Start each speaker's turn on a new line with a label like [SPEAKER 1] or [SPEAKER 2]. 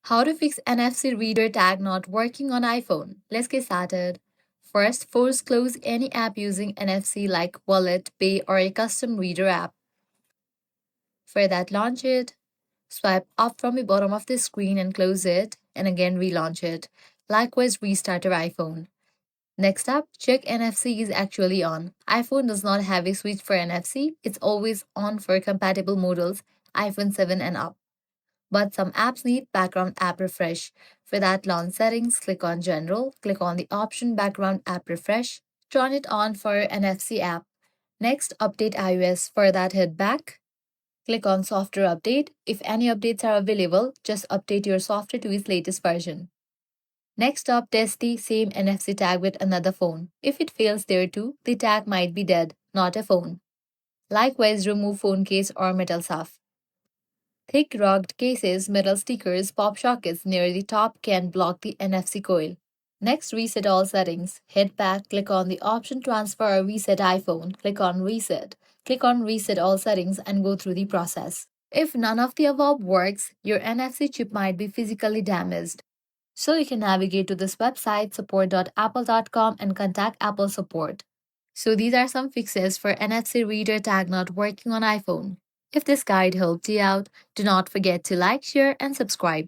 [SPEAKER 1] How to fix NFC reader tag not working on iPhone. Let's get started. First, force close any app using NFC like Wallet, Pay, or a custom reader app. For that, launch it. Swipe up from the bottom of the screen and close it, and again relaunch it. Likewise, restart your iPhone. Next up, check NFC is actually on. iPhone does not have a switch for NFC, it's always on for compatible models, iPhone 7 and up. But some apps need background app refresh. For that, launch settings, click on General, click on the option Background App Refresh, turn it on for NFC app. Next, update iOS. For that, head back, click on Software Update. If any updates are available, just update your software to its latest version. Next up, test the same NFC tag with another phone. If it fails there too, the tag might be dead, not a phone. Likewise, remove phone case or metal scuff. Thick rugged cases, metal stickers, pop sockets near the top can block the NFC coil. Next, reset all settings. Head back, click on the option Transfer or Reset iPhone, click on Reset. Click on Reset all settings and go through the process. If none of the above works, your NFC chip might be physically damaged. So you can navigate to this website support.apple.com and contact Apple support. So these are some fixes for NFC reader tag not working on iPhone. If this guide helped you out, do not forget to like, share, and subscribe.